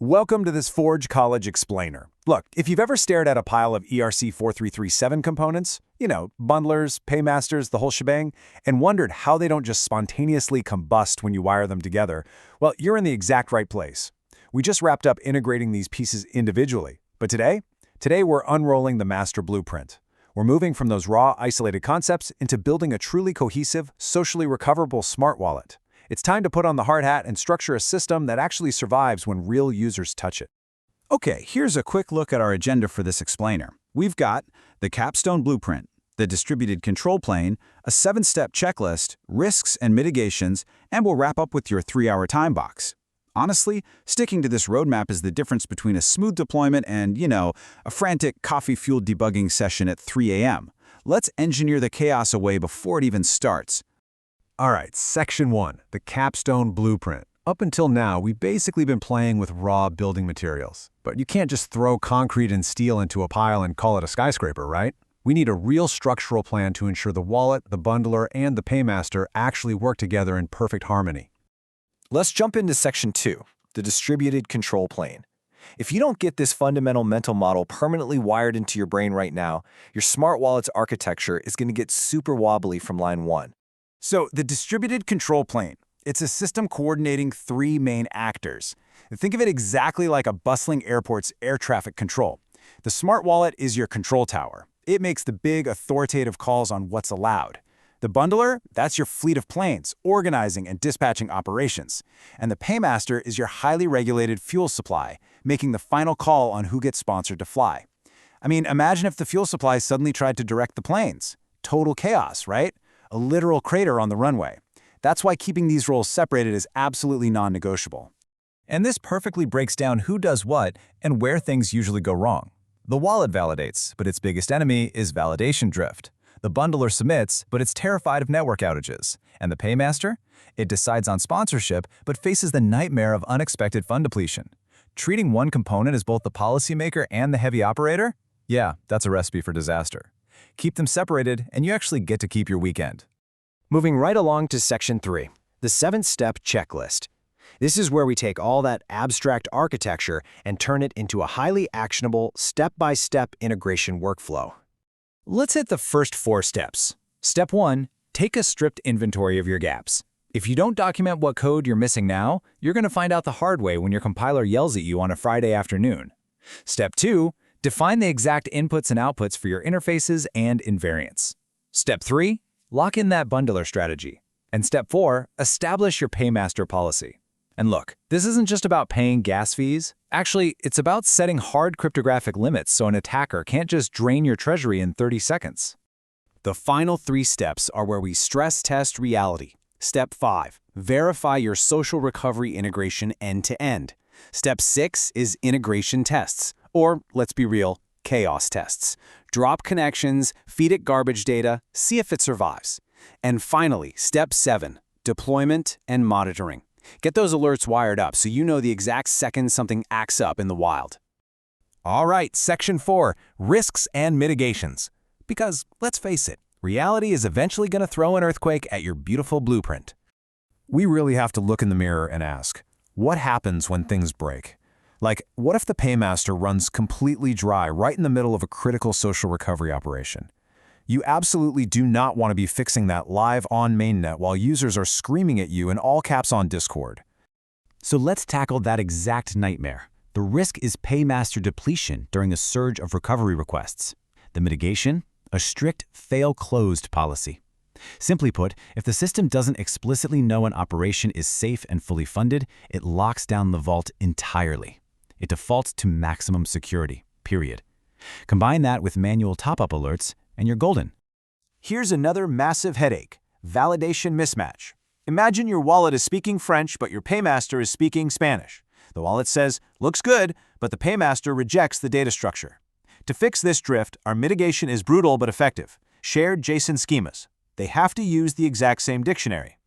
Welcome to this Forge College Explainer. Look, if you've ever stared at a pile of ERC-4337 components, bundlers, paymasters, the whole shebang, and wondered how they don't just spontaneously combust when you wire them together, well, you're in the exact right place. We just wrapped up integrating these pieces individually, but today we're unrolling the master blueprint. We're moving from those raw, isolated concepts into building a truly cohesive, socially recoverable smart wallet. It's time to put on the hard hat and structure a system that actually survives when real users touch it. Okay, here's a quick look at our agenda for this explainer. We've got the Capstone blueprint, the distributed control plane, a 7-step checklist, risks and mitigations, and we'll wrap up with your 3-hour time box. Honestly, sticking to this roadmap is the difference between a smooth deployment and, a frantic coffee-fueled debugging session at 3 a.m. Let's engineer the chaos away before it even starts. All right, Section 1, the Capstone Blueprint. Up until now, we've basically been playing with raw building materials. But you can't just throw concrete and steel into a pile and call it a skyscraper, right? We need a real structural plan to ensure the wallet, the bundler, and the paymaster actually work together in perfect harmony. Let's jump into Section 2, the distributed control plane. If you don't get this fundamental mental model permanently wired into your brain right now, your smart wallet's architecture is going to get super wobbly from line 1. So, the distributed control plane, it's a system coordinating 3 main actors. Think of it exactly like a bustling airport's air traffic control. The smart wallet is your control tower. It makes the big, authoritative calls on what's allowed. The bundler, that's your fleet of planes, organizing and dispatching operations. And the paymaster is your highly regulated fuel supply, making the final call on who gets sponsored to fly. I mean, imagine if the fuel supply suddenly tried to direct the planes. Total chaos, right? A literal crater on the runway. That's why keeping these roles separated is absolutely non-negotiable. And this perfectly breaks down who does what and where things usually go wrong. The wallet validates, but its biggest enemy is validation drift. The bundler submits, but it's terrified of network outages. And the paymaster? It decides on sponsorship, but faces the nightmare of unexpected fund depletion. Treating one component as both the policymaker and the heavy operator? Yeah, that's a recipe for disaster. Keep them separated, and you actually get to keep your weekend. Moving right along to Section 3, the 7-step checklist. This is where we take all that abstract architecture and turn it into a highly actionable, step-by-step integration workflow. Let's hit the first 4 steps. Step 1, take a strict inventory of your gaps. If you don't document what code you're missing now, you're going to find out the hard way when your compiler yells at you on a Friday afternoon. Step 2, define the exact inputs and outputs for your interfaces and invariants. Step 3, lock in that bundler strategy. And Step 4, establish your paymaster policy. And look, this isn't just about paying gas fees. Actually, it's about setting hard cryptographic limits so an attacker can't just drain your treasury in 30 seconds. The final 3 steps are where we stress test reality. Step 5, verify your social recovery integration end-to-end. Step 6 is integration tests. Or, let's be real, chaos tests. Drop connections, feed it garbage data, see if it survives. And finally, Step 7, deployment and monitoring. Get those alerts wired up so you know the exact second something acts up in the wild. All right, Section 4, risks and mitigations. Because, let's face it, reality is eventually going to throw an earthquake at your beautiful blueprint. We really have to look in the mirror and ask, what happens when things break? Like, what if the paymaster runs completely dry right in the middle of a critical social recovery operation? You absolutely do not want to be fixing that live on mainnet while users are screaming at you in all caps on Discord. So let's tackle that exact nightmare. The risk is paymaster depletion during a surge of recovery requests. The mitigation? A strict fail-closed policy. Simply put, if the system doesn't explicitly know an operation is safe and fully funded, it locks down the vault entirely. It defaults to maximum security, period. Combine that with manual top-up alerts, and you're golden. Here's another massive headache, validation mismatch. Imagine your wallet is speaking French, but your paymaster is speaking Spanish. The wallet says, looks good, but the paymaster rejects the data structure. To fix this drift, our mitigation is brutal but effective. Shared JSON schemas. They have to use the exact same dictionary.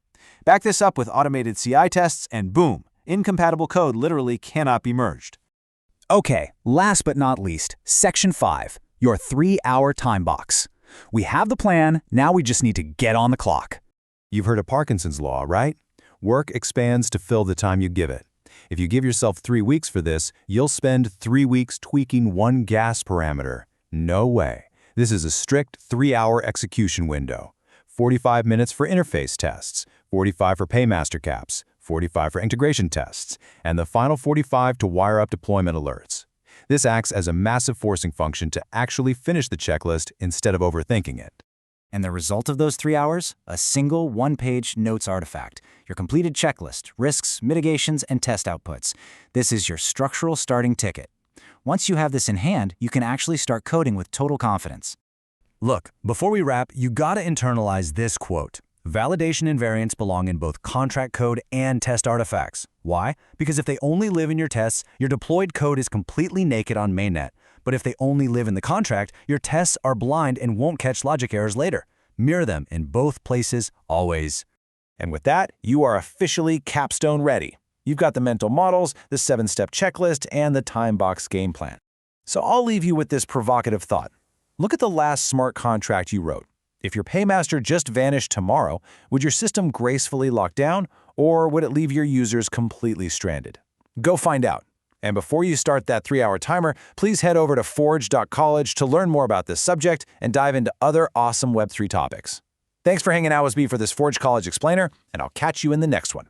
Back this up with automated CI tests, and boom, incompatible code literally cannot be merged. Okay, last but not least, Section 5, your 3-hour time box. We have the plan, now we just need to get on the clock. You've heard of Parkinson's law, right? Work expands to fill the time you give it. If you give yourself 3 weeks for this, you'll spend 3 weeks tweaking one gas parameter. No way. This is a strict 3-hour execution window. 45 minutes for interface tests, 45 for Paymaster caps, 45 for integration tests, and the final 45 to wire up deployment alerts. This acts as a massive forcing function to actually finish the checklist instead of overthinking it. And the result of those 3 hours? A single one-page notes artifact, your completed checklist, risks, mitigations, and test outputs. This is your structural starting ticket. Once you have this in hand, you can actually start coding with total confidence. Look, before we wrap, you gotta internalize this quote. Validation invariants belong in both contract code and test artifacts. Why? Because if they only live in your tests, your deployed code is completely naked on mainnet. But if they only live in the contract, your tests are blind and won't catch logic errors later. Mirror them in both places, always. And with that, you are officially Capstone ready. You've got the mental models, the 7-step checklist, and the time box game plan. So I'll leave you with this provocative thought. Look at the last smart contract you wrote. If your paymaster just vanished tomorrow, would your system gracefully lock down, or would it leave your users completely stranded? Go find out. And before you start that 3-hour timer, please head over to forge.college to learn more about this subject and dive into other awesome Web3 topics. Thanks for hanging out with me for this Forge College Explainer, and I'll catch you in the next one.